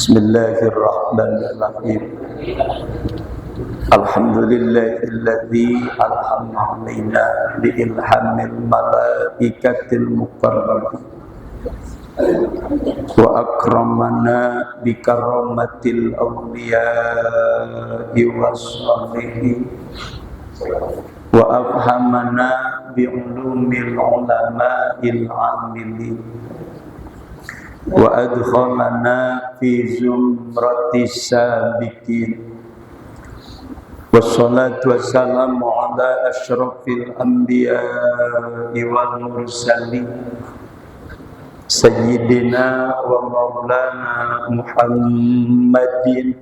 Bismillahirrahmanirrahim. Alhamdulillahilladzi alhamna alaina biilhamil malaikatil mukarramah wa akramana bikaramatil awliya'i wassalihin wa afhamana bi'ulumil ulama'il amilin wa adkhalana fi zumratis sabiqin wassalatu wassalamu ala asyrafil anbiya'i wal mursalin sayyidina wa maulana Muhammadin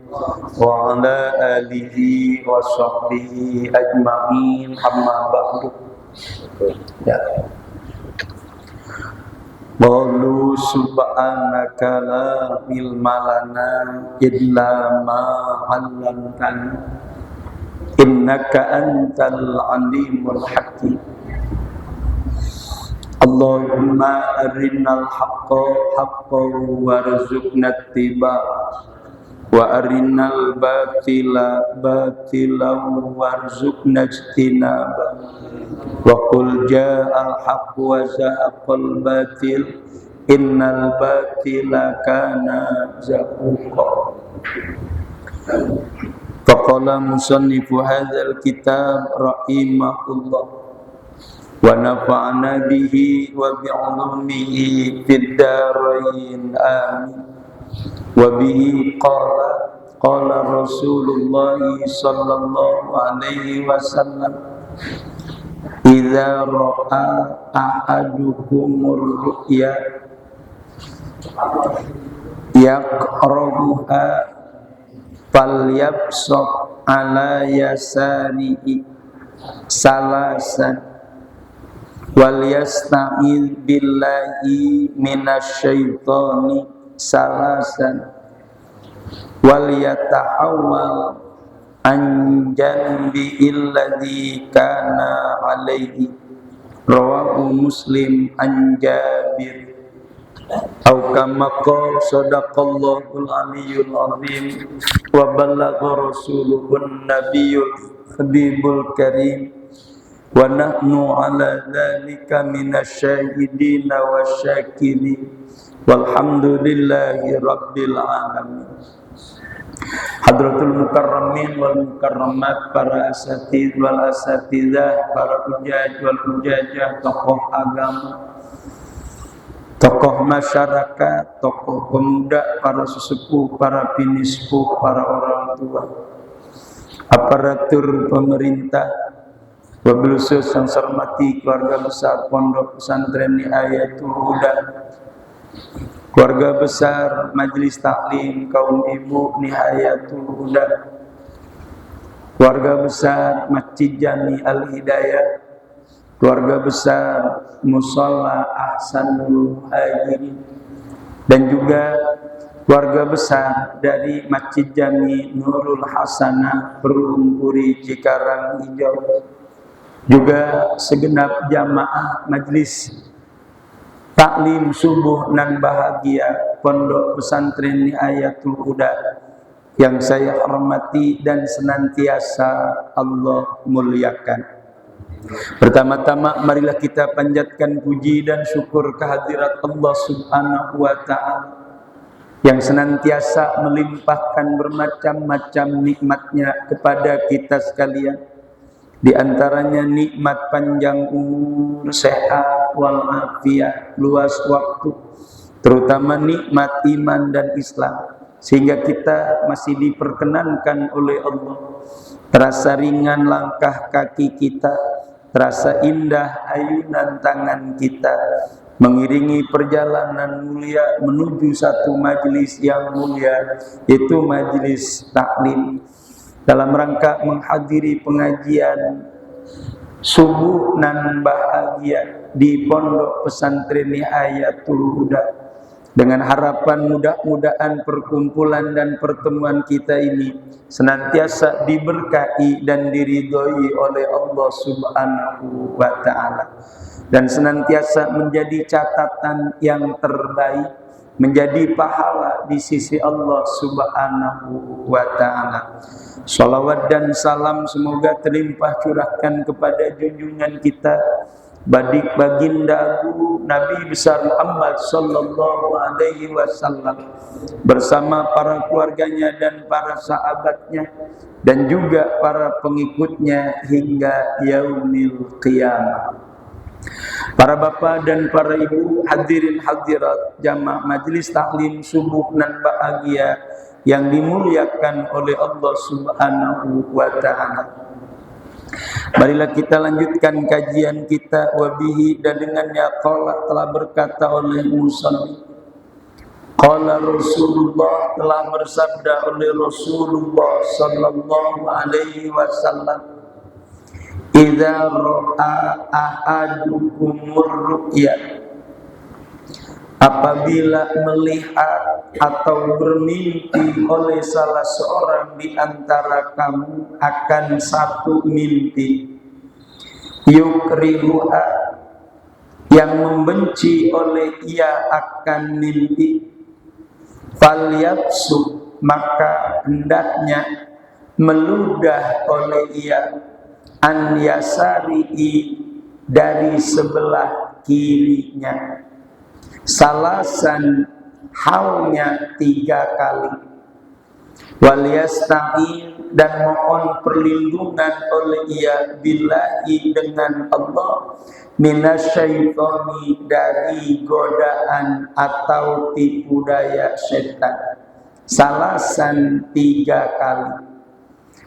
wa ala alihi wa sahbihi ajma'in, amma ba'du. Ya. Qalu subhanaka la ilma lana illa ma 'allamtana innaka antal alimul hakim. Allahumma arinal haqqa haqqan warzuqna ittiba'ah wa arinal batila batilan warzuqna ijtinabah wa qul ja'al haqqu wa zahaqal batil innal batila kana zahuqa. Faqala musannifu hadzal kitab rahimahullah wa nafa'ana bihi wa bi'ulumihi fid dharain amin. Wa bihi qala Rasulullah sallallahu alaihi wasallam idza ra'a ahadukumur ru'ya yaqrabuha falyabsaq ala yasarihi salasan wal yasta'id billahi minasyaitani salasan wal yatahawwal an janbi alladhi kana alaihi rawahu Muslim an Jabir au kama qala sadaqallahul aliyyul azim wa ballagha rasuluhun nabiyyul habibul karim wa nahnu ala dzalika minasyahidina wasyakirin walhamdulillahi rabbil alamin. Hadratul mukarramin wal mukarramat, para asatidz wal asatidzah, para hujaj wal hujajah, tokoh agama, tokoh masyarakat, tokoh pemuda, para sesepuh, para pinispuh, para orang tua, aparatur pemerintah, wabil khusus yang saya hormati keluarga besar Pondok Pesantren Nihayatul Huda, keluarga besar Majelis Taklim kaum ibu Nihayatul Huda, keluarga besar Masjid Jami Al Hidayah, keluarga besar Musalla Ahsanul Muhajirin, dan juga keluarga besar dari Masjid Jami Nurul Hasanah Perumpuri Cikarang Hijau, juga segenap jamaah Majelis Taklim Subuh nan Bahagia Pondok Pesantren Nihayatul Huda yang saya hormati dan senantiasa Allah muliakan. Pertama-tama marilah kita panjatkan puji dan syukur kehadirat Allah Subhanahu wa Ta'ala yang senantiasa melimpahkan bermacam-macam nikmatnya kepada kita sekalian. Di antaranya nikmat panjang umur, sehat walafiat, luas waktu, terutama nikmat iman dan Islam, sehingga kita masih diperkenankan oleh Allah. Terasa ringan langkah kaki kita, terasa indah ayunan tangan kita, mengiringi perjalanan mulia menuju satu majelis yang mulia, yaitu majelis taklim, dalam rangka menghadiri pengajian subuh nan bahagia di Pondok Pesantren Nihayatul Huda, dengan harapan mudah-mudahan perkumpulan dan pertemuan kita ini senantiasa diberkahi dan diridhoi oleh Allah Subhanahu wa Ta'ala, dan senantiasa menjadi catatan yang terbaik menjadi pahala di sisi Allah Subhanahu wa ta'ala. Salawat dan salam semoga terlimpah curahkan kepada junjungan kita baginda Agung Nabi besar Muhammad sallallahu alaihi wasallam bersama para keluarganya dan para sahabatnya dan juga para pengikutnya hingga yaumil qiyamah. Para bapak dan para ibu, hadirin hadirat jamaah majelis taklim subuh nan bahagia yang dimuliakan oleh Allah Subhanahu wa ta'ala. Marilah kita lanjutkan kajian kita wabihi, dan dengannya qala telah berkata oleh musannif, qala Rasulullah telah bersabda oleh Rasulullah sallallahu alaihi wasallam, idza ra'a ahadukumur ru'ya, apabila melihat atau bermimpi oleh salah seorang di antara kamu akan satu mimpi, yukrihuha, yang membenci oleh ia akan mimpi, falyabsu, maka hendaknya meludah oleh ia, an yasari'i, dari sebelah kirinya, salasan, halnya 3 kali, wal yasta'in, dan mohon perlindungan oleh ia billahi, dengan Allah, minasyaitoni, dari godaan atau tipu daya setan, salasan 3 kali,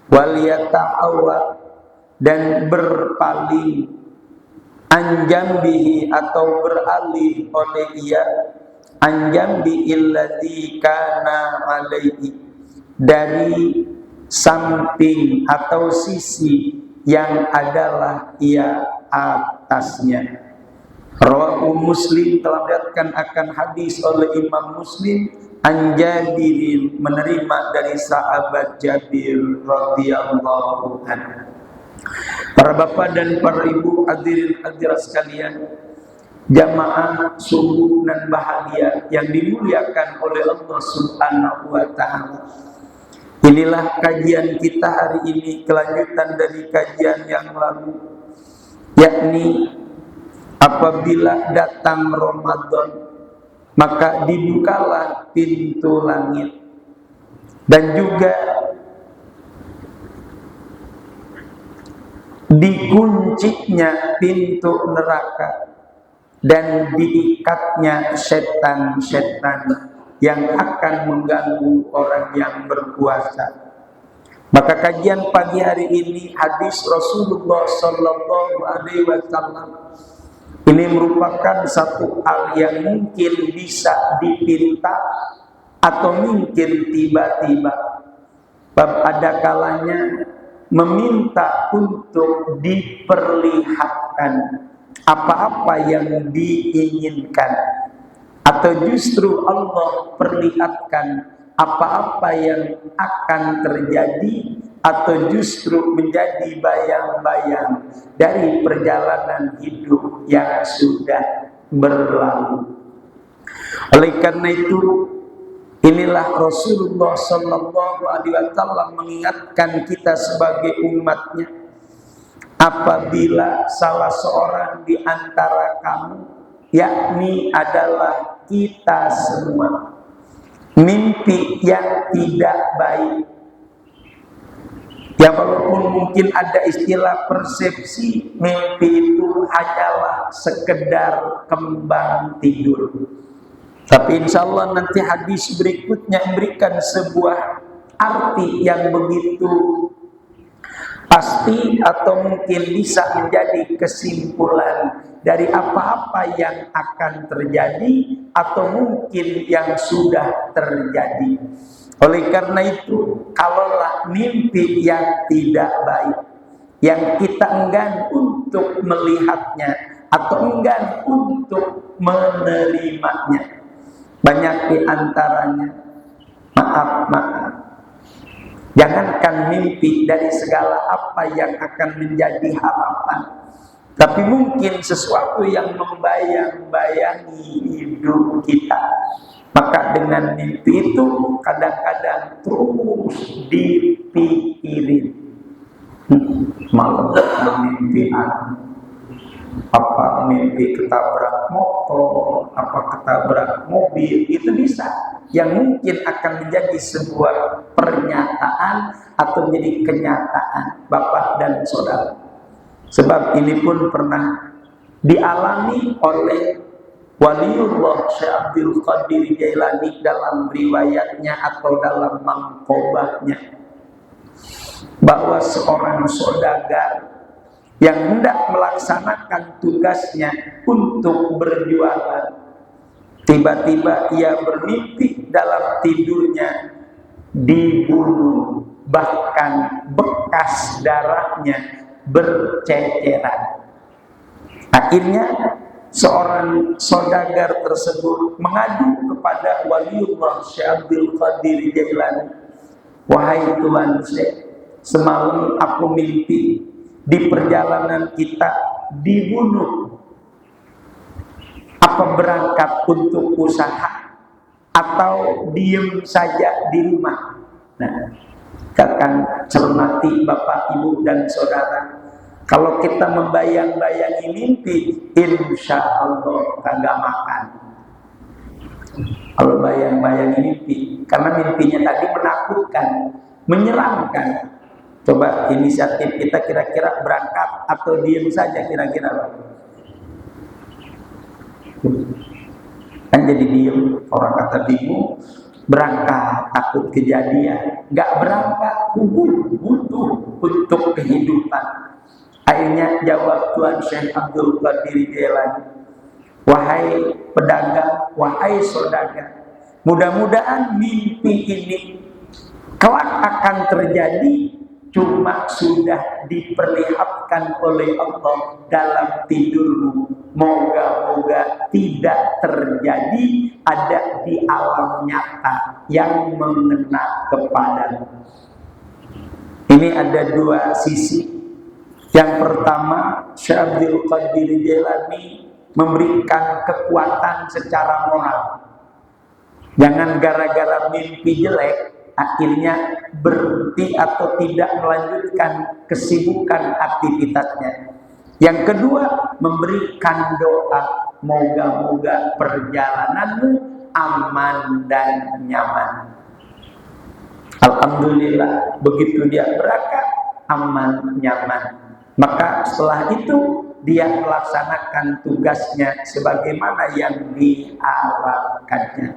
wal yata'awwa, dan berpaling, anjambihi, atau beralih oleh ia, anjambi illadzi kana alaihi, dari samping atau sisi yang adalah ia atasnya. Rawahu Muslim, telah diriwayatkan akan hadis oleh Imam Muslim, an Jabirin, menerima dari sahabat Jabir radhiyallahu anhu. Para bapak dan para ibu, hadirin hadirat sekalian, jamaah subuh dan bahagia yang dimuliakan oleh Allah Subhanahu wa ta'ala. Inilah kajian kita hari ini, kelanjutan dari kajian yang lalu, yakni apabila datang Ramadan maka dibukalah pintu langit dan juga dikuncinya pintu neraka dan diikatnya setan-setan yang akan mengganggu orang yang berpuasa. Maka kajian pagi hari ini hadis Rasulullah sallallahu alaihi wasallam ini merupakan satu hal yang mungkin bisa dipinta atau mungkin tiba-tiba. Ada kalanya meminta untuk diperlihatkan apa-apa yang diinginkan, atau justru Allah perlihatkan apa-apa yang akan terjadi, atau justru menjadi bayang-bayang dari perjalanan hidup yang sudah berlalu. Oleh karena itu, inilah Rasulullah sallallahu alaihi wasallam mengingatkan kita sebagai umatnya, apabila salah seorang di antara kamu, yakni adalah kita semua, mimpi yang tidak baik, ya walaupun mungkin ada istilah persepsi, mimpi itu hanyalah sekedar kembang tidur. Tapi insya Allah nanti hadis berikutnya memberikan sebuah arti yang begitu pasti, atau mungkin bisa menjadi kesimpulan dari apa-apa yang akan terjadi atau mungkin yang sudah terjadi. Oleh karena itu, kalaulah mimpi yang tidak baik, yang kita enggan untuk melihatnya atau enggan untuk menerimanya, banyak di antaranya, maaf, jangankan mimpi dari segala apa yang akan menjadi harapan, tapi mungkin sesuatu yang membayang-bayangi hidup kita, Maka dengan mimpi itu kadang-kadang terus dipikirin. Malam mimpi apa, mimpi ketabrak motor, apa ketabrak mobil, itu bisa. Yang mungkin akan menjadi sebuah pernyataan atau menjadi kenyataan Bapak dan Saudara. Sebab ini pun pernah dialami oleh Waliullah Syekh Abdul Qadir Jailani dalam riwayatnya atau dalam mangkobahnya, bahwa seorang saudagar yang hendak melaksanakan tugasnya untuk berjualan, tiba-tiba ia bermimpi dalam tidurnya dibunuh, bahkan bekas darahnya berceceran. Akhirnya seorang saudagar tersebut mengadu kepada Waliullah Syekh Abdul Qadir Jailani, "Wahai Tuan Syekh, semalam aku mimpi di perjalanan kita dibunuh. Apa berangkat untuk usaha atau diem saja di rumah?" Nah, katakan cermati Bapak, Ibu, dan Saudara. Kalau kita membayang-bayangi mimpi, insya Allah kagak makan. Kalau bayang-bayangi mimpi, karena mimpinya tadi menakutkan, menyeramkan. Coba inisiatif kita kira-kira berangkat atau diem saja kira-kira, Pak? Kan jadi diem, orang kata bingung, berangkat takut kejadian, nggak berangkat butuh untuk kehidupan. Akhirnya jawab Tuan Syekh Abdul Qadir Jailani, "Wahai pedagang, wahai saudagar, mudah-mudahan mimpi ini kelak akan terjadi, cuma sudah diperlihatkan oleh Allah dalam tidurmu. Moga-moga tidak terjadi, ada di alam nyata yang mengena kepadamu." Ini ada dua sisi. Yang pertama, Syekh Abdul Qadir Jailani memberikan kekuatan secara moral. Jangan gara-gara mimpi jelek akhirnya berhenti atau tidak melanjutkan kesibukan aktivitasnya. Yang kedua, memberikan doa, moga-moga perjalananmu aman dan nyaman. Alhamdulillah, begitu dia berangkat aman nyaman. Maka setelah itu dia melaksanakan tugasnya sebagaimana yang diarahkannya.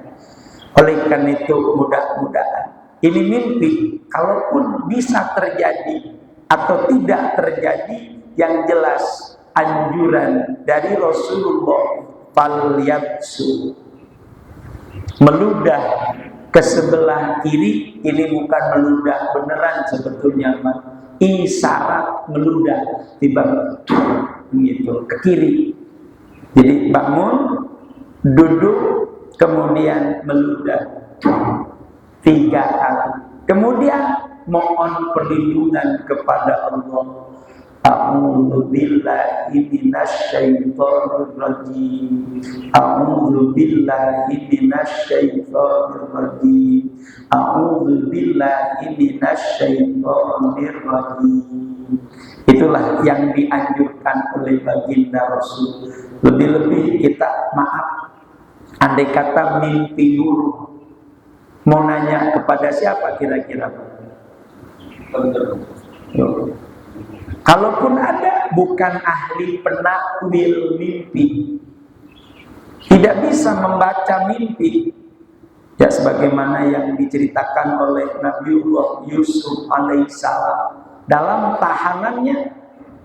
Oleh karena itu mudah-mudahan ini mimpi, kalaupun bisa terjadi atau tidak terjadi, yang jelas anjuran dari Rasulullah, "Falyabsu", meludah ke sebelah kiri. Ini bukan meludah beneran sebetulnya, isyarat meludah, tiba gitu ke kiri. Jadi bangun, duduk, kemudian meludah 3 kali. Kemudian mohon perlindungan kepada Allah. A'udzu billahi minasyaitonir rajim. A'udzu billahi minasyaitonir rajim. A'udzu billahi minasyaitonir rajim. Itulah yang dianjurkan oleh baginda Rasul. Lebih-lebih kita maaf, andai kata mimpi buruk, mau nanya kepada siapa kira-kira? Kalaupun ada, bukan ahli penakwil mimpi, tidak bisa membaca mimpi. Ya, sebagaimana yang diceritakan oleh Nabiullah Yusuf alaihissalam. Dalam tahanannya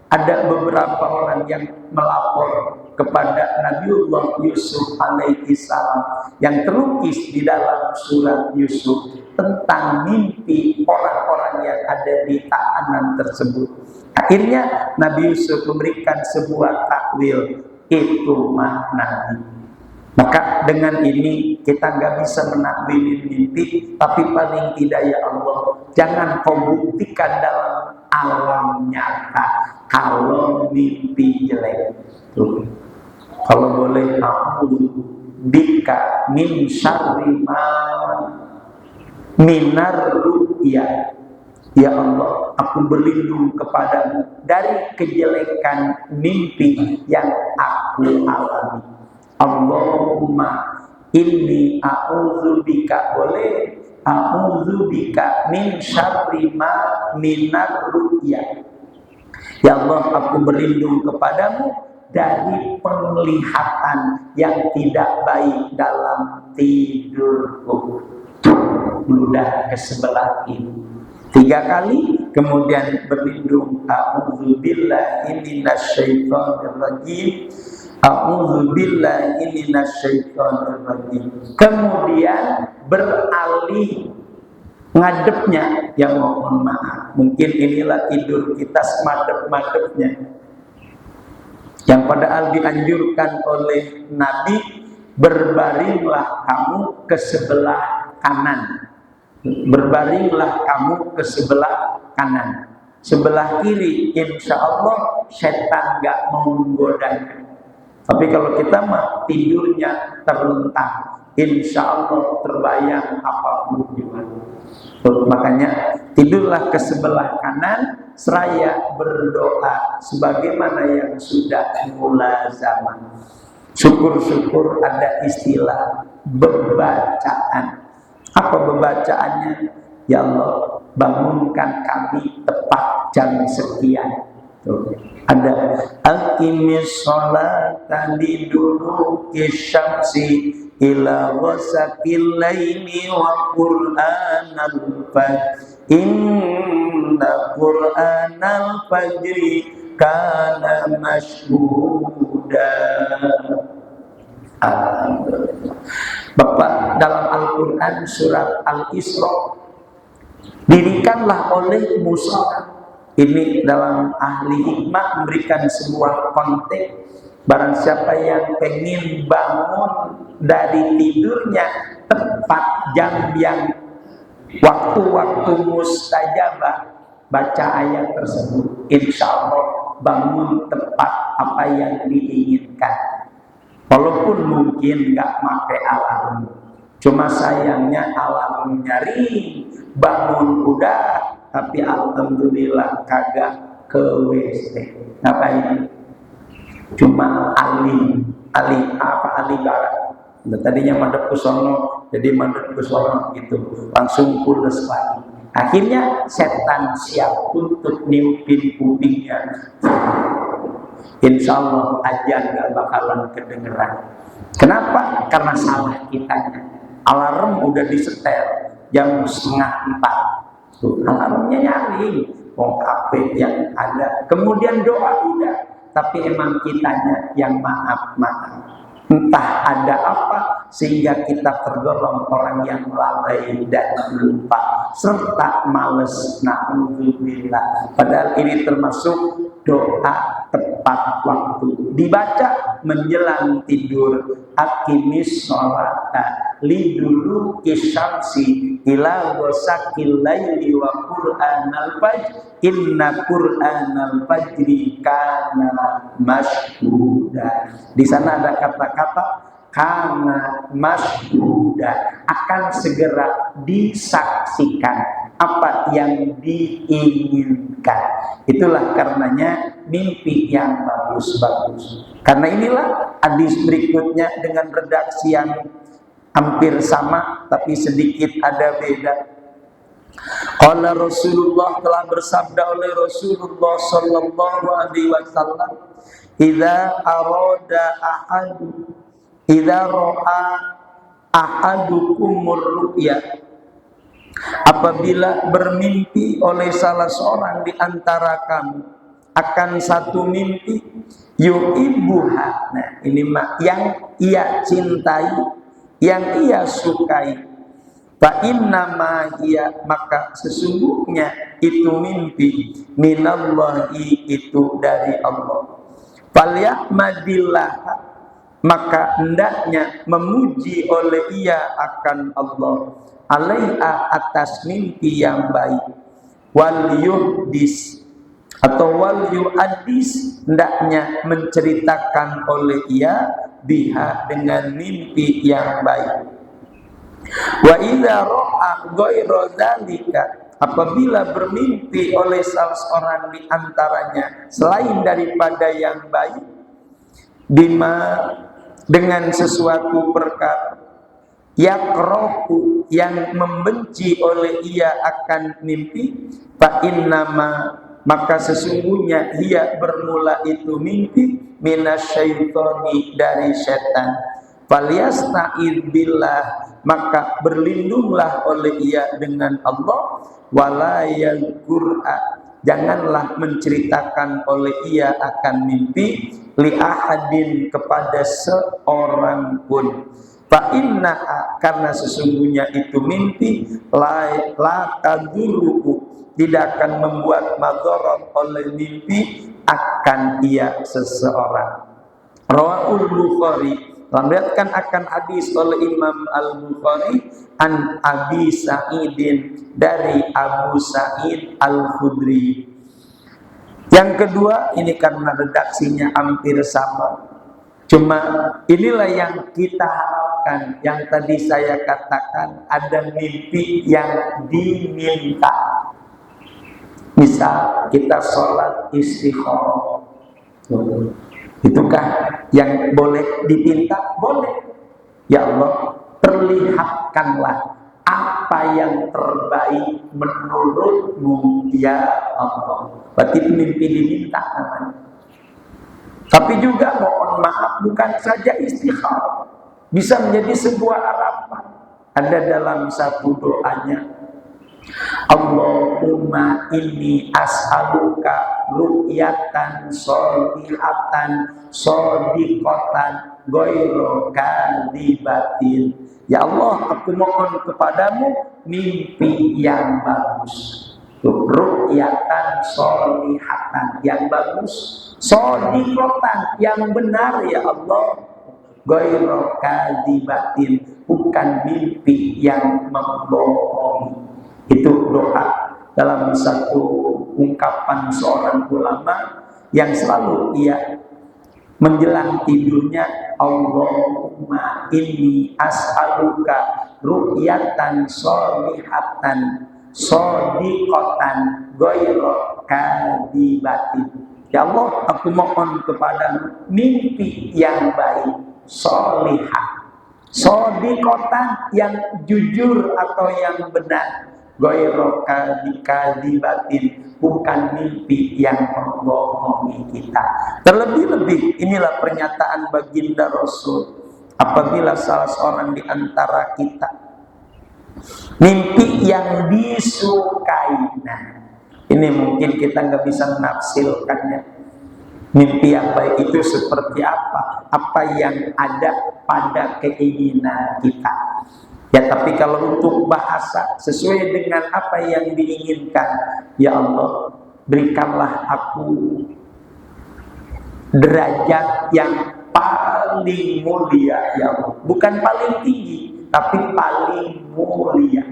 ada beberapa orang yang melapor kepada Nabiullah Yusuf alaihissalam, yang terlukis di dalam surat Yusuf tentang mimpi orang-orang yang ada di tahanan tersebut. Akhirnya Nabi Yusuf memberikan sebuah takwil, itu makna. Maka dengan ini kita nggak bisa menakwilin mimpi, tapi paling tidak ya Allah, jangan kau buktikan dalam alam nyata kalau mimpi jelek. Tuh. Kalau boleh aku bika min syarri ma minar ru'ya. Ya Allah, aku berlindung kepadamu dari kejelekan mimpi yang aku alami. Allahumma inni a'udzubika, boleh, a'udzubika min syarri ma minar ru'ya. Ya Allah, aku berlindung kepadamu dari penglihatan yang tidak baik dalam tidurku. Ludah ke sebelah ini 3 kali, kemudian berlindung, a'udzubillahi minasyaitonir rajim, a'udzubillahi minasyaitonir rajim. Kemudian beralih ngadepnya, yang mohon maaf, mungkin inilah tidur kita semadep-madepnya, yang padahal dianjurkan oleh Nabi, berbaringlah kamu ke sebelah kanan. Berbaringlah kamu ke sebelah kanan. Sebelah kiri insya Allah setan gak mau menggodanya. Tapi kalau kita mah tidurnya terlentang, insya Allah terbayang apapun juga. Makanya tidurlah ke sebelah kanan seraya berdoa sebagaimana yang sudah mulazamah. Syukur-syukur ada istilah bebacaan. Apa bebacaannya? Ya Allah, bangunkan kami tepat jam sekian. Tuh, ada aqimis sholata liduluki syamsi ila ghasaqil laili wa qur'anal fajr inna qur'anal fajri kana mashhuda. Bapak, dalam Al-Quran surat Al-Isra, dirikanlah oleh musola. Ini dalam ahli hikmah memberikan sebuah konteks. Barang siapa yang pengen bangun dari tidurnya tepat jam yang waktu-waktu mustajabah, baca ayat tersebut, insya Allah bangun tepat apa yang diinginkan. Walaupun mungkin nggak pakai alarm, cuma sayangnya alarmnya ring, bangun udah, tapi alhamdulillah kagak ke WC. Ngapain? Cuma ali barat. Tadinya madep ke sono, jadi madep ke sono gitu, langsung pules lagi. Akhirnya setan siap untuk niupin kupingnya. Insya Allah ajan gak bakalan kedengeran. Kenapa? Karena salah kitanya. Alarm udah disetel jam 3:30. Tuh, alarmnya nyaring. HP yang ada. Kemudian doa udah. Tapi emang kitanya yang maaf. Entah ada apa sehingga kita tergolong orang yang lalai dan lupa serta males. Na'udzubillah. Padahal ini termasuk doa tepat waktu, dibaca menjelang tidur. Aqimis sholata liduluki syamsi ila ghasaqil laili wa qur'anal fajr inna qur'anal fajri kana mashhuda. Di sana ada kata-kata kana mashhuda, akan segera disaksikan apa yang diinginkan. Itulah karenanya mimpi yang bagus-bagus. Karena inilah hadis berikutnya dengan redaksi yang hampir sama tapi sedikit ada beda. Qala Rasulullah, telah bersabda oleh Rasulullah sallallahu alaihi wasallam, idza ra'a ahadukumur ru'ya, apabila bermimpi oleh salah seorang di antara kamu akan satu mimpi, yu'ibbuha, nah ini yang ia cintai, yang ia sukai, fa innama hiya, maka sesungguhnya itu mimpi, minallahi, itu dari Allah. Falyahmadillah, maka hendaknya memuji oleh ia akan Allah, alaiha, atas mimpi yang baik, wal yuhdis atau wal yu'addis, hendaknya menceritakan oleh ia biha dengan mimpi yang baik. Wa idza ra'a ghairu dzalika, apabila bermimpi oleh salah seorang di antaranya selain daripada yang baik, bima dengan sesuatu perkara, yakrohu yang membenci oleh ia akan mimpi, fa innama maka sesungguhnya ia bermula itu mimpi minasyaitoni dari setan. Falyasta'id billah, maka berlindunglah oleh ia dengan Allah. Wala yadhkur'a, janganlah menceritakan oleh ia akan mimpi li ahadin kepada seorang pun. Fa inna, karena sesungguhnya itu mimpi la tadurru, tidak akan membuat madarat oleh mimpi akan ia seseorang. Rawahul Bukhari, meriwayatkan akan hadis oleh Imam Al-Bukhari an Abi Sa'idin, dari Abu Sa'id Al-Khudri. Yang kedua, ini karena redaksinya hampir sama, cuma inilah yang kita harapkan. Yang tadi saya katakan, ada mimpi yang diminta. Misal kita sholat istikharah, itukah yang boleh diminta? Boleh. Ya Allah, perlihatkanlah apa yang terbaik menurutmu ya Allah. Berarti mimpi diminta namanya. Tapi juga mohon maaf, bukan saja istikharah, bisa menjadi sebuah harapan. Ada dalam satu doanya, Allahumma inni as'aluka ru'yatan sholihatan shodiqatan ghairu kadzibatin. Ya Allah, aku mohon kepadamu mimpi yang bagus, ru'yatan sholihatan yang bagus, shodiqatan yang benar ya Allah, ghairu kadzibatin bukan mimpi yang membohongi. Itu doa dalam satu ungkapan seorang ulama yang selalu ia menjelang tidurnya, Allahumma inni as'aluka ru'yatan sholihatan shodiqatan ghairu kadzibatin. Ya Allah, aku mohon kepadamu mimpi yang baik, sholihah, shodiqatan yang jujur atau yang benar, ghairu kadzibatin bukan mimpi yang membohongi kita. Terlebih-lebih inilah pernyataan baginda Rasul, apabila salah seorang di antara kita mimpi yang disukai. Nah, ini mungkin kita nggak bisa menafsirkannya. Mimpi yang baik itu seperti apa? Apa yang ada pada keinginan kita. Ya, tapi kalau untuk bahasa sesuai dengan apa yang diinginkan, ya Allah, berikanlah aku derajat yang paling mulia ya Allah. Bukan paling tinggi, tapi paling mulia.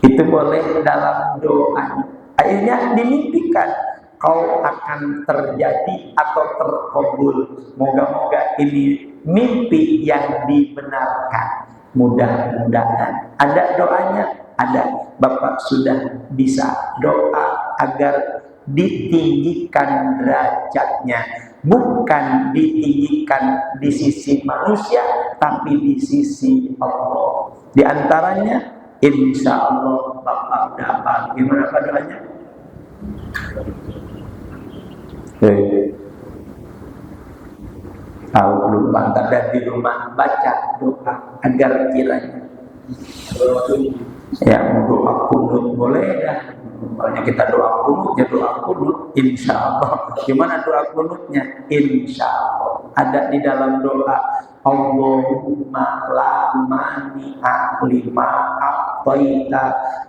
Itu boleh dalam doa. Akhirnya dimimpikan kau akan terjadi atau terkabul. Moga-moga ini mimpi yang dibenarkan. Mudah-mudahan. Ada doanya? Ada. Bapak sudah bisa doa agar ditinggikan derajatnya. Bukan ditinggikan di sisi manusia, tapi di sisi Allah. Di antaranya, insya Allah Bapak dapat. Gimana Pak doanya? Tahu lupa, ada di rumah baca doa agar kiranya ya doa kunut boleh dah. Makanya kita doa kunut, ya doa kunut insya Allah. Gimana doa kunutnya? Insya Allah ada di dalam doa, Allahumma la mani'a lima a'taita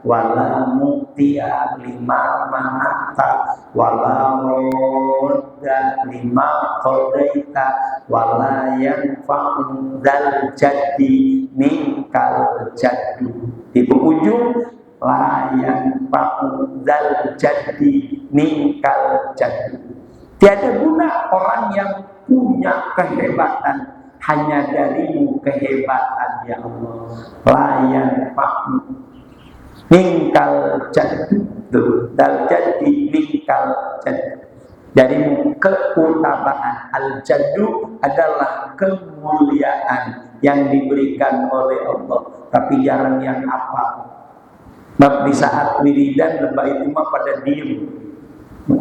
wala mu'tiya lima mana'ta wala radda lima qadaita wala yanfa'u dzal jaddi minkal jaddu. Di ujung la yanfa'u dzal jaddi minkal jaddu. Tiada guna orang yang punya kehebatan hanya darimu kehebatan ya Allah. Layan pakmu mingkal jaddu dal jadi mingkal jaddu, darimu keutamaan. Al jaddu adalah kemuliaan yang diberikan oleh Allah, tapi jarang yang apa. Bab di saat wiridan lebah itu mah pada diem.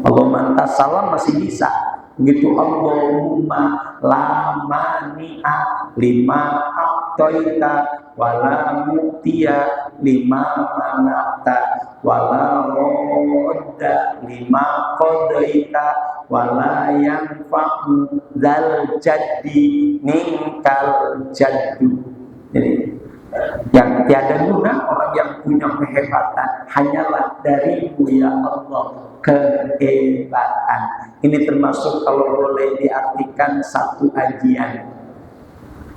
Allah mantas salam masih bisa. Begitu Allahumma la mani'a lima a'taita wala mu'tiya lima mana'ta wala radda lima qadaita wala yanfa'u dzal jaddi minkal jaddu. Jadi yang tiada guna orang yang punya kehebatan hanyalah darimu ya Allah kehebatan. Ini termasuk kalau boleh diartikan satu ajian.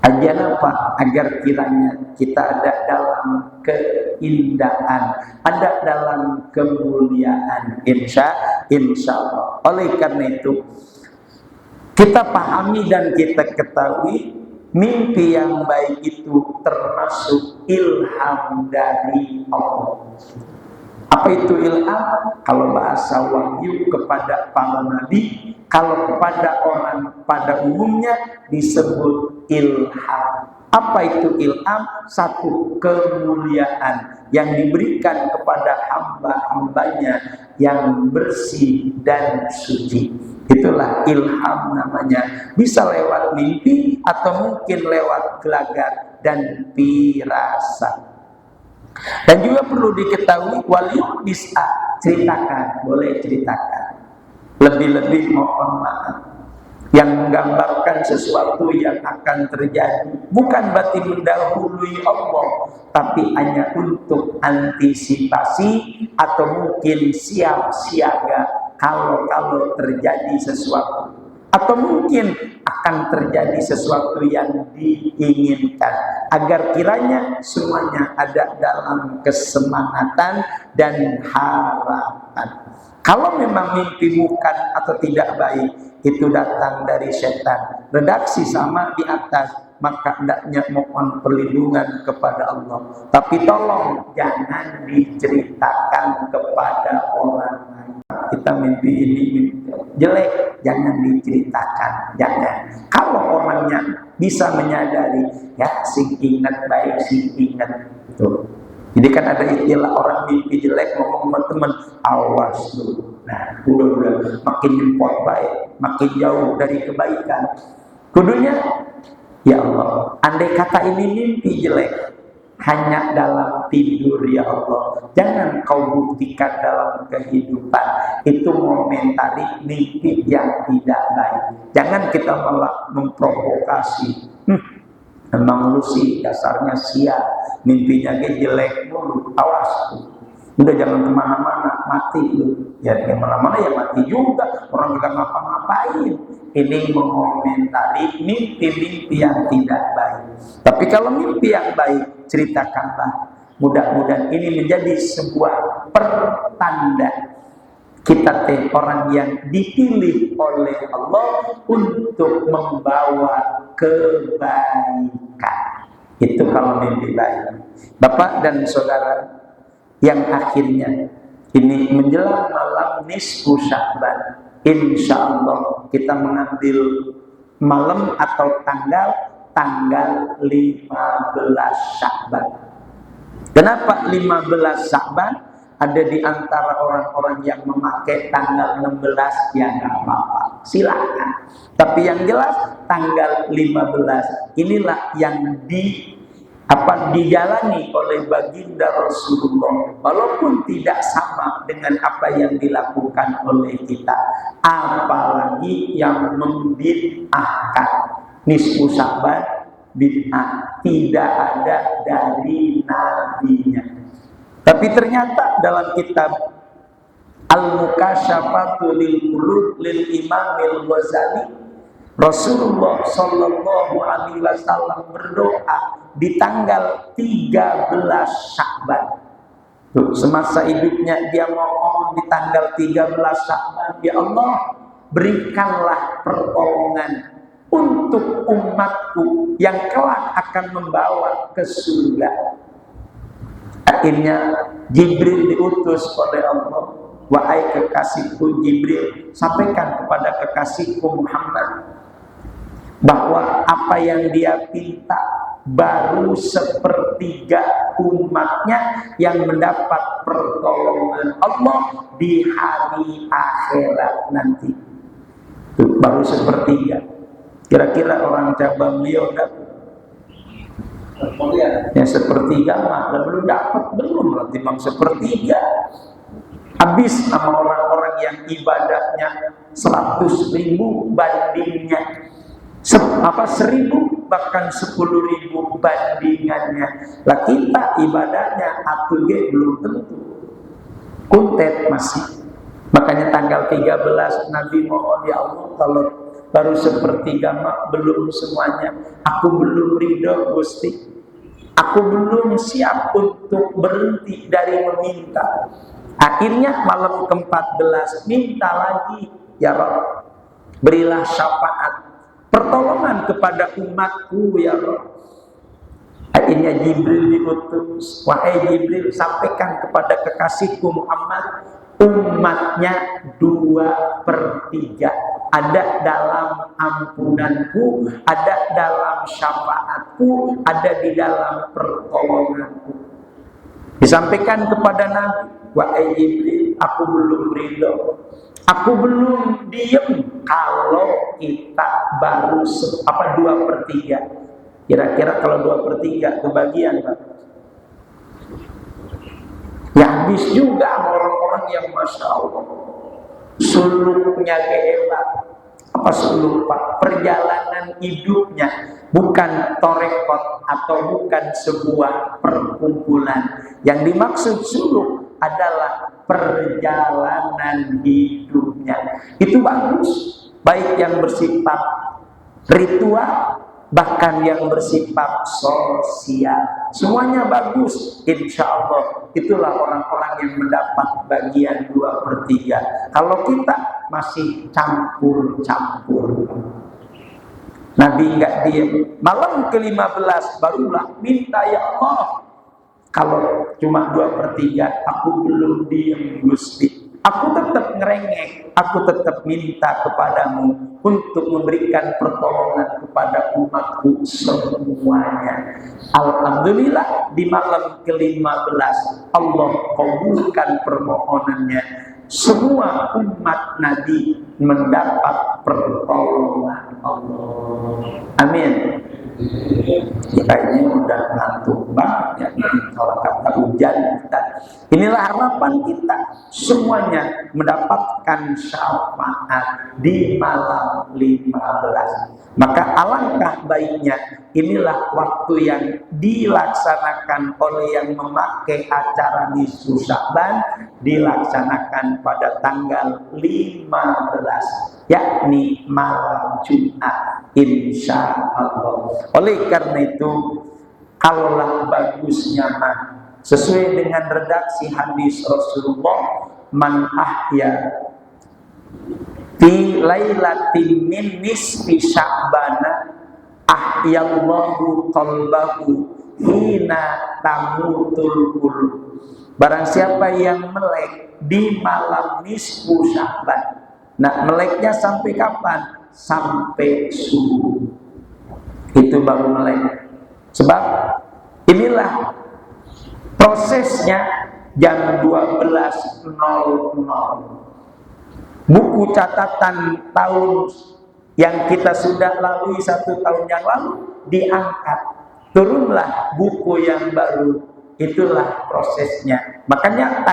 Ajian apa? Agar kiranya kita ada dalam keindahan, ada dalam kemuliaan, insya Allah. Oleh karena itu kita pahami dan kita ketahui mimpi yang baik itu termasuk ilham dari Allah. Apa itu ilham? Kalau bahasa wahyu kepada para nabi, kalau kepada orang pada umumnya disebut ilham. Apa itu ilham? Satu kemuliaan yang diberikan kepada hamba-hambanya yang bersih dan suci. Itulah ilham namanya. Bisa lewat mimpi atau mungkin lewat gelagat dan firasat. Dan juga perlu diketahui waliyu bisa ceritakan, boleh ceritakan. Lebih-lebih mohon maaf yang menggambarkan sesuatu yang akan terjadi, bukan berarti mendahului Allah, tapi hanya untuk antisipasi atau mungkin siap siaga kalau terjadi sesuatu, atau mungkin akan terjadi sesuatu yang diinginkan, agar kiranya semuanya ada dalam kesemangatan dan harapan. Kalau memang mimpi bukan atau tidak baik, itu datang dari setan. Redaksi sama di atas, maka hendaknya mohon perlindungan kepada Allah. Tapi tolong jangan diceritakan kepada orang lain. Kita mimpi ini mimpi jelek, jangan diceritakan, jangan. Kalau orangnya bisa menyadari, ya sing ingat baik, sing ingat. Tuh. Jadi kan ada istilah orang mimpi jelek ngomong sama teman, awas dulu. Nah, udah makin nyempot baik, makin jauh dari kebaikan. Kudunya, ya Allah, andai kata ini mimpi jelek, hanya dalam tidur ya Allah, jangan kau buktikan dalam kehidupan. Itu momentari mimpi yang tidak baik. Jangan kita malah memprovokasi. Emang lu sih dasarnya siap, mimpinya jelek mulu, awas tuh. Udah jangan kemana-mana, mati lu. Ya kemana-mana ya mati juga, orang gak ngapa-ngapain. Ini mengomentari mimpi-mimpi yang tidak baik. Tapi kalau mimpi yang baik, ceritakanlah. Mudah-mudahan ini menjadi sebuah pertanda kita orang yang dipilih oleh Allah untuk membawa kebaikan. Itu kalau mimpi baik. Bapak dan saudara yang akhirnya ini menjelang malam nisfu Sya'ban, insya Allah kita mengambil malam atau tanggal 15 Sya'ban. Kenapa 15 Sya'ban? Ada di antara orang-orang yang memakai tanggal 16, ya nggak apa-apa, silakan. Tapi yang jelas tanggal 15 inilah yang dijalani oleh baginda Rasulullah, walaupun tidak sama dengan apa yang dilakukan oleh kita. Apalagi yang membid'ahkan nisfu Sya'ban, bid'ah, tidak ada dari nabinya. Tapi ternyata dalam kitab Al-Mukasyafatu lil Qulub lil Imam Al-Ghazali, Rasulullah Shallallahu Alaihi Wasallam berdoa di tanggal 13 Sya'ban. Tuh, semasa hidupnya dia mohon di tanggal 13 Sya'ban, ya Allah berikanlah pertolongan untuk umatku yang kelak akan membawa ke surga. Akhirnya Jibril diutus oleh Allah, wahai kekasihku Jibril, sampaikan kepada kekasihku Muhammad bahwa apa yang dia pinta baru sepertiga umatnya yang mendapat pertolongan Allah di hari akhirat nanti. Tuh, baru sepertiga. Kira-kira orang cabang beliau dapat ya sepertiga mah belum dapat, belum berarti bang sepertiga. Habis sama orang-orang yang ibadahnya 100.000 bandingnya 1.000 bahkan 10.000 bandingannya. Lah kita ibadahnya atuge belum tentu, kuntet masih. Makanya tanggal 13 Nabi mohon, ya Allah kalau baru sepertiga mak belum semuanya, aku belum ridho Gusti, aku belum siap untuk berhenti dari meminta. Akhirnya malam ke-14 minta lagi, ya Rabb berilah syafaat pertolongan kepada umatku ya Rabb. Akhirnya Jibril diutus, wahai Jibril sampaikan kepada kekasihku Muhammad, umatnya 2/3 ada dalam ampunanku, ada dalam syafaatku, ada di dalam pertolonganku. Disampaikan kepada Nabi, wahai Jibril, aku belum ridho, aku belum diem kalau kita baru 2/3. Kira-kira kalau 2/3 kebagian Pak, ya habis juga orang-orang yang Masya Allah suluknya hebat. Apa suluk Pak? Perjalanan hidupnya bukan torekot atau bukan sebuah perkumpulan. Yang dimaksud suluk adalah perjalanan hidupnya. Itu bagus, baik yang bersifat ritual bahkan yang bersifat sosial, semuanya bagus. Insya Allah itulah orang-orang yang mendapat bagian 2/3. Kalau kita masih campur-campur, Nabi nggak diem. Malam ke-15 barulah minta, ya Allah kalau cuma 2/3 aku belum diem Gusti, aku tetap ngerengek, aku tetap minta kepadamu untuk memberikan pertolongan kepada umatku semuanya. Alhamdulillah di malam ke-15 Allah kabulkan permohonannya. Semua umat Nabi mendapat pertolongan Allah. Amin. Kayaknya udah ngantuk banget ya kalau kata hujan kita. Inilah harapan kita, semuanya mendapatkan syafaat di malam 15. Maka alangkah baiknya inilah waktu yang dilaksanakan oleh yang memakai acara di Sya'ban, dilaksanakan pada tanggal 15, yakni malam Jumat insya Allah. Oleh karena itu, kalaulah bagusnya mah sesuai dengan redaksi hadis Rasulullah, man ahya fi lailatin min nisfi sya'bana ahyallahu qalbahu hina tamutul qulub. Barang siapa yang melek di malam nisfu Sya'ban. Nah, meleknya sampai kapan? Sampai subuh. Itu baru melek. Sebab inilah prosesnya jam 12.00. Buku catatan tahun yang kita sudah lalui 1 tahun yang lalu diangkat, turunlah buku yang baru. Itulah prosesnya. Makanya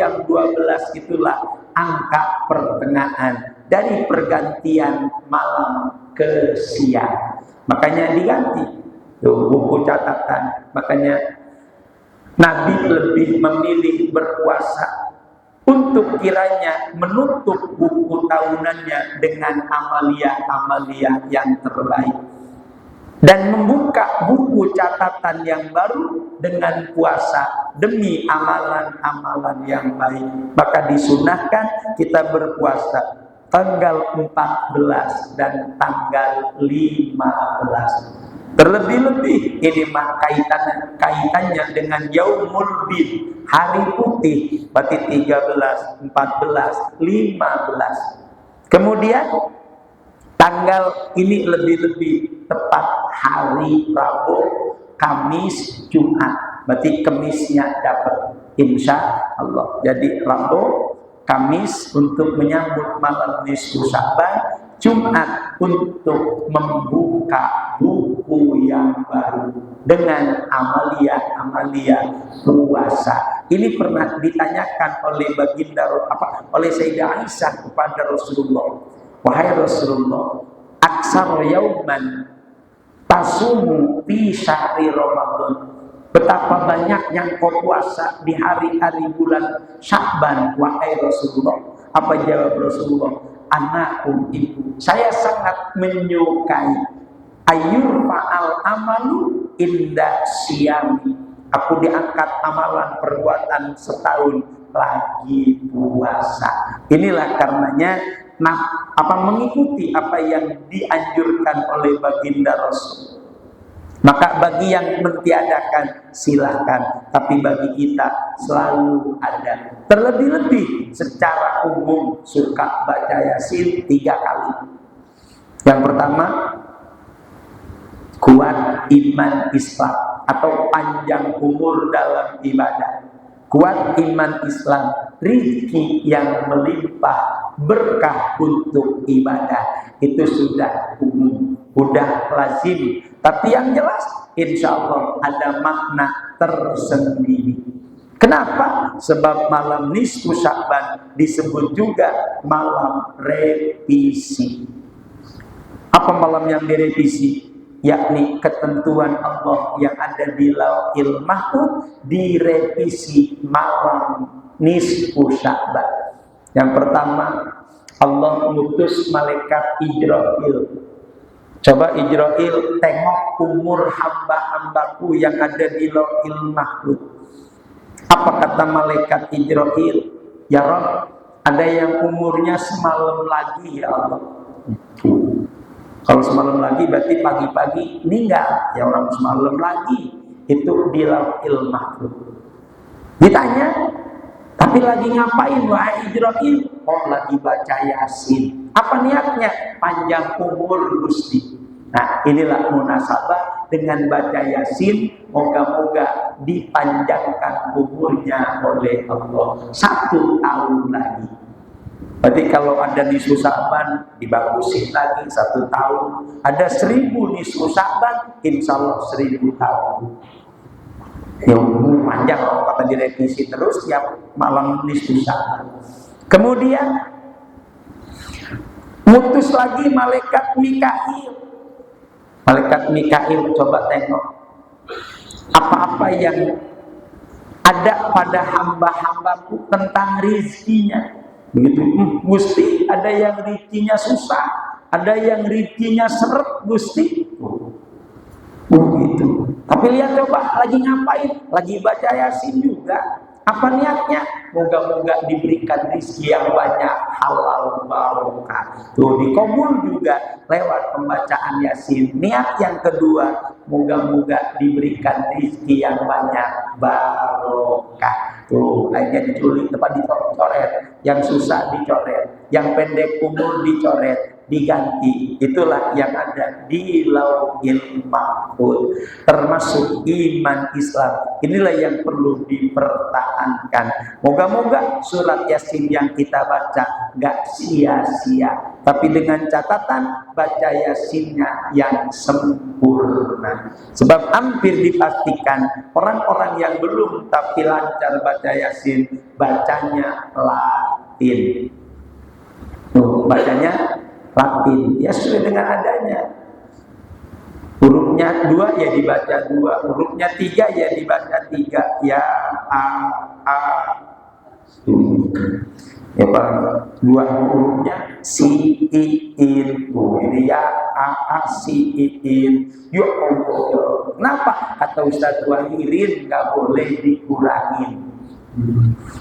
jam 12 itulah angka pertengahan dari pergantian malam ke siang. Makanya diganti tuh buku catatan. Makanya Nabi lebih memilih berpuasa untuk kiranya menutup buku tahunannya dengan amalia-amalia yang terbaik, dan membuka buku catatan yang baru dengan puasa demi amalan-amalan yang baik. Maka disunahkan kita berpuasa. tanggal 14 dan tanggal 15. Terlebih-lebih ini mah kaitannya dengan Yaumul Bid, hari putih, berarti 13, 14, 15. Kemudian tanggal ini lebih-lebih tepat hari Rabu, Kamis, Jumat. Berarti Kamisnya dapat insya Allah. Jadi Rabu, Kamis untuk menyambut malam nisfu Sya'ban, Jumat untuk membuka buku yang baru dengan amalia puasa. Ini pernah ditanyakan oleh oleh Sayyidah Aisyah kepada Rasulullah. Wahai Rasulullah, aksar yauman tasumu fi syahri Ramadan. Betapa banyak yang kau puasa di hari-hari bulan Sya'ban, wahai Rasulullah. Apa jawab Rasulullah? Anakum ibu, saya sangat menyukai ayur fa'al amalu inda siyami. Aku diangkat amalan perbuatan setahun lagi puasa. Inilah karenanya mengikuti apa yang dianjurkan oleh baginda Rasul. Maka bagi yang mentiadakan silahkan, tapi bagi kita selalu ada. Terlebih-lebih secara umum suka baca Yasin 3 kali. Yang pertama, kuat iman Islam atau panjang umur dalam ibadah. Kuat iman Islam, rizki yang melimpah, berkah untuk ibadah. Itu sudah umum, sudah lazim. Tapi yang jelas, insya Allah ada makna tersendiri. Kenapa? Sebab malam nisfu Sya'ban disebut juga malam revisi. Apa malam yang direvisi? Yakni ketentuan Allah yang ada di Lauhil Mahfuz direvisi malam nisfu Sya'ban. Yang pertama, Allah mengutus malaikat Israfil. Coba Israfil tengok umur hamba-hambaku yang ada di Lauhil Mahfuz. Apa kata malaikat Israfil? Ya Rabb, ada yang umurnya semalam lagi ya Allah. Kalau semalam lagi berarti pagi-pagi meninggal. Ya orang semalam lagi itu di Lauhil Mahfuz. Ditanya, tapi lagi ngapain wahai Israfil? Oh, lagi baca Yasin. Apa niatnya? Panjang umur Gusti. Nah, inilah munasabah dengan baca Yasin. Moga-moga dipanjangkan umurnya oleh Allah 1 tahun lagi. Berarti kalau ada nisfu Sya'ban dibagusin lagi 1 tahun. Ada 1000 nisfu Sya'ban, insya Allah 1000 tahun. Ya panjang kalau kata direvisi terus tiap malam nisfu Sya'ban. Kemudian mutus lagi malaikat Mikail. Malaikat Mikail coba tengok apa-apa yang ada pada hamba-hambaku tentang rizkinya. Begitu, Gusti, ada yang rizkinya susah, ada yang rizkinya seret, Gusti. Begitu. Tapi lihat coba lagi ngapain? Lagi baca Yasin juga. Apa niatnya? Moga-moga diberikan rezeki yang banyak, halal barokah. Tuh dikabul juga lewat pembacaan Yasin. Niat yang kedua, moga-moga diberikan rezeki yang banyak, barokah. Tuh akhirnya diculik, tempat dicoret, yang susah dicoret, yang pendek umur dicoret, diganti. Itulah yang ada di Lauhil Mahfuz, termasuk iman Islam. Inilah yang perlu dipertahankan. Moga-moga surat Yasin yang kita baca gak sia-sia, tapi dengan catatan baca Yasinnya yang sempurna. Sebab hampir dipastikan orang-orang yang belum tapi lancar baca Yasin, bacanya Latin. Bacanya Latin, ya sesuai dengan adanya. Hurufnya 2 ya dibaca 2, hurufnya 3 ya dibaca 3. Ya a ya Pak, 2 hurufnya si i in. Ini ya a si i in. Ya Allah. Kenapa? Kata Ustaz Wahirin nggak boleh dikurangin.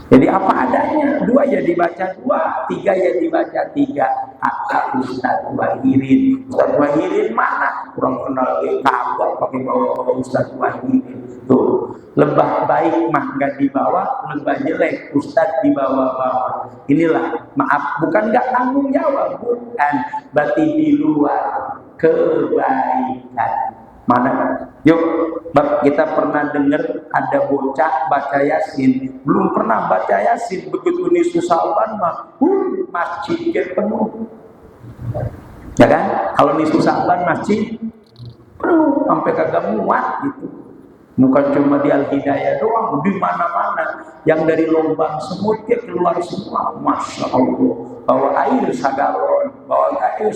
Jadi apa adanya, 2 ya dibaca 2, 3 ya dibaca 3. Kata Ustaz Wahirin. Ustaz Wahirin mana? Kurang kenal kagak pakai bawa Ustaz Wahirin. Tuh, lebah baik mah nggak dibawa, lebah jelek Ustaz dibawa-bawa. Inilah, maaf, bukan nggak tanggung jawab, bukan, berarti di luar kebaikan. Mana? Yuk, kita pernah dengar ada bocah baca Yasin, belum pernah baca Yasin, begitu nisfu Sa'ban mah, masjid penuh. Ya kan? Kalau nisfu Sa'ban masjid penuh sampai kagak muat gitu. Bukan cuma di Al-Hidayah doang, di mana-mana. Yang dari lubang semut dia keluar semua. Masya Allah. Bawa air sagalon, bawa air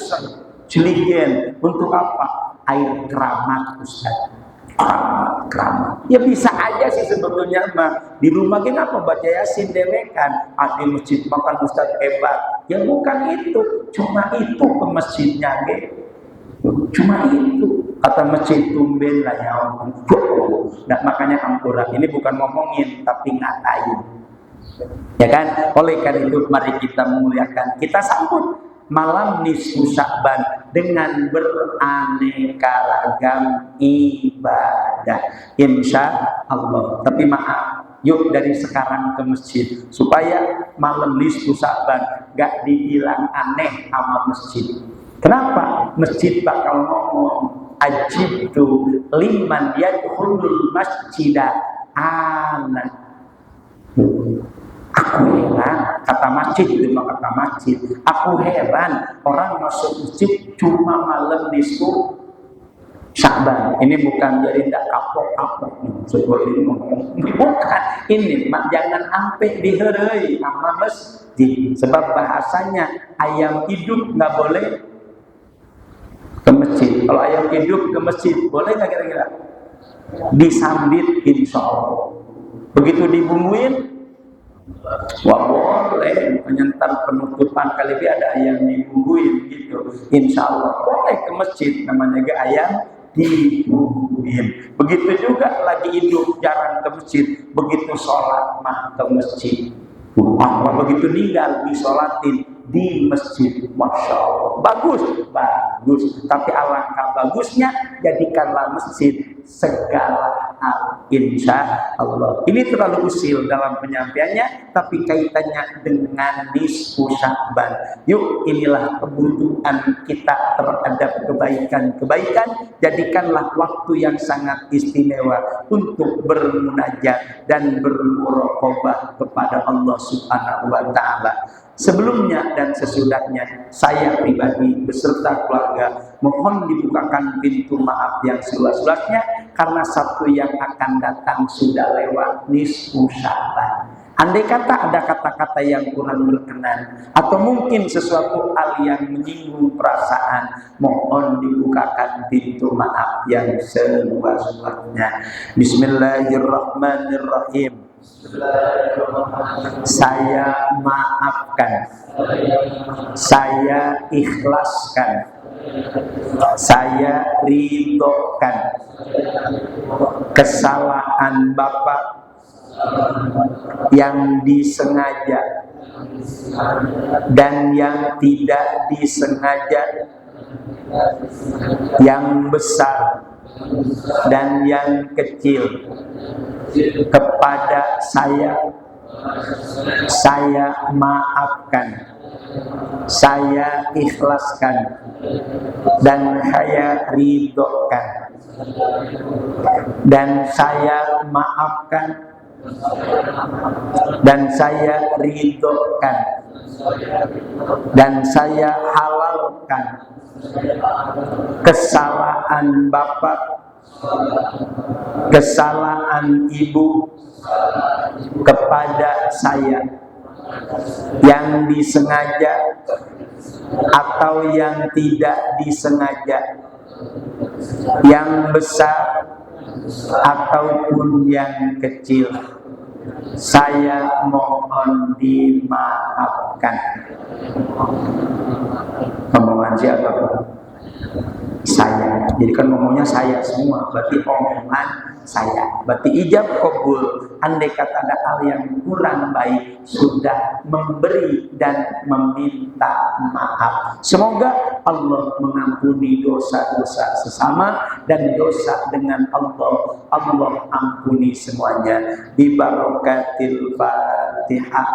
celigen. Untuk apa? Air keramat, Ustaz. Keramat. Ya bisa aja sih sebetulnya mah. Di rumah kenapa baca Yasin dewekan? Di masjid makan Ustaz hebat. Ya bukan itu, cuma itu ke masjidnya ge. Cuma itu. Kata masjid tumben lah ya. Nah, makanya ampura. Ini bukan ngomongin tapi ngatain. Ya kan? Oleh karena itu mari kita memuliakan. Kita sambut malam nisfu Sya'ban dengan beraneka ragam ibadah, insya Allah. Tapi maaf, yuk dari sekarang ke masjid supaya malam nisfu Sya'ban gak dibilang aneh sama masjid. Kenapa? Masjid bakal ngomong ajibtu liman yadkhulul masjidah anak. Aku heran, kata masjid itu mah kata masjid. Aku heran orang masuk masjid cuma malam nisfu Sya'ban. Ini bukan jadi tidak kapok-kapok nih. Ini ngomong bukan. Ini jangan sampai diherei sama masjid. Sebab bahasanya ayam hidup nggak boleh ke masjid. Kalau ayam hidup ke masjid boleh nggak kira-kira? Disambit insya Allah. Begitu dibumbuin. Wah boleh, penyentar penutupan kali ini ada ayam dibumbuin gitu. Insya Allah boleh ke masjid, namanya juga ayam dibumbuin. Begitu juga lagi hidup jarang ke masjid, begitu sholat mah ke masjid. Begitu meninggal disolatin di masjid, masya Allah, bagus. Tapi alangkah bagusnya jadikanlah masjid segala hal, insya Allah. Ini terlalu usil dalam penyampaiannya, tapi kaitannya dengan nisfu Sya'ban. Yuk, inilah kebutuhan kita terhadap kebaikan. Jadikanlah waktu yang sangat istimewa untuk bermunajat dan bermuraqabah kepada Allah Subhanahu wa Ta'ala. Sebelumnya dan sesudahnya, saya pribadi beserta keluarga mohon dibukakan pintu maaf yang seluas-luasnya karena Sabtu yang akan datang sudah lewat nisfu Sya'ban. Andai kata ada kata-kata yang kurang berkenan atau mungkin sesuatu hal yang menyinggung perasaan, mohon dibukakan pintu maaf yang seluas-luasnya. Bismillahirrahmanirrahim. Saya maafkan, saya ikhlaskan, saya ridhokan kesalahan Bapak yang disengaja dan yang tidak disengaja, yang besar dan yang kecil kepada saya maafkan, saya ikhlaskan, dan saya ridhokan. Dan saya maafkan dan saya ridhokan dan saya halalkan kesalahan Bapak, kesalahan Ibu kepada saya yang disengaja atau yang tidak disengaja, yang besar ataupun yang kecil. Saya mohon dimaafkan. Omongan siapa? Saya. Jadi kan ngomongnya saya semua, berarti omongan saya. Berarti ijab kabul. Andai kata ada hal yang kurang baik, sudah memberi dan meminta maaf. Semoga Allah mengampuni dosa-dosa sesama dan dosa dengan Allah. Allah ampuni semuanya. Bi barakatil Fatihah.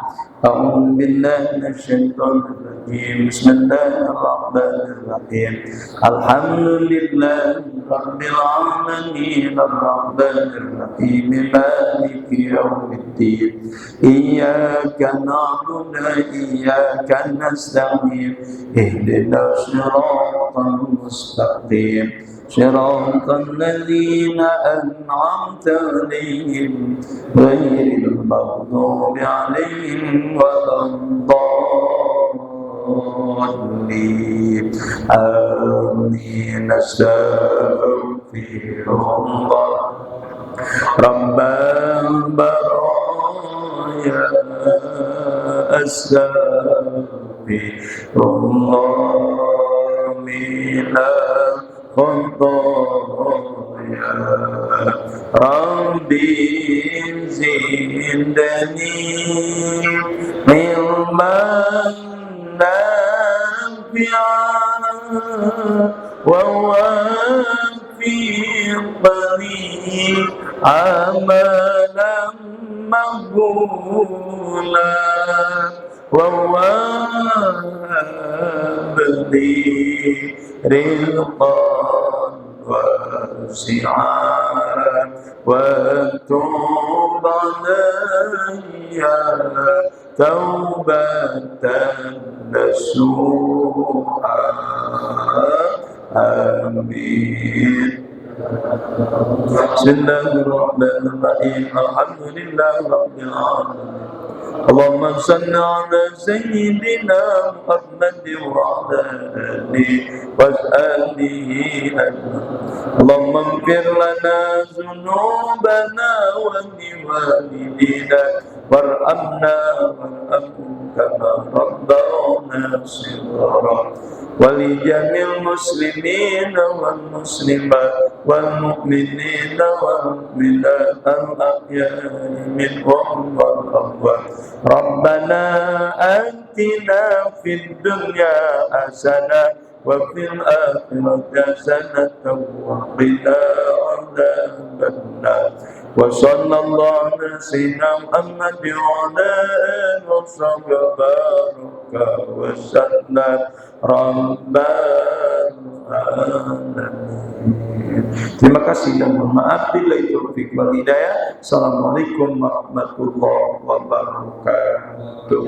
A'udzu billahi minasyaitonir rajim. Bismillahirrahmanirrahim. Alhamdulillahi rabbil alamin arrahmanir rahim maliki yaumiddin. Iyyaka na'budu wa iyyaka nasta'in. Ihdinas siratal mustaqim. صراط الذين أنعمت عليهم غير المغضوب عليهم ولا الضالين آمين أستغفر الله رب البرايا أستغفر الله من خطايا ربي زدني علما نافعا ووفقني عملا مقبولا ووهب لي رزقا واسعا وتوب علي توبة نصوحا آمين. بسم الله الرحمن الرحيم الحمد لله رب العالمين اللهم صل على سيدنا محمد وعلى آله وصحبه أجمعين. اللهم اغفر لنا ذنوبنا ولوالدينا وارحمنا وارحمهم كما ربونا صغارا ولجميع المسلمين والمسلمات والمؤمنين والمؤمنات الأحياء منهم والأموات. ربنا آتنا في الدنيا حسنة وفي الآخرة حسنة وقنا عذاب النار. وصلى الله على سيدنا محمد وعلى آله وصحبه وبارك وسلم رب العالمين. Terima kasih dan mohon maaf bila itu taufik wal hidayah. Assalamualaikum warahmatullahi wabarakatuh.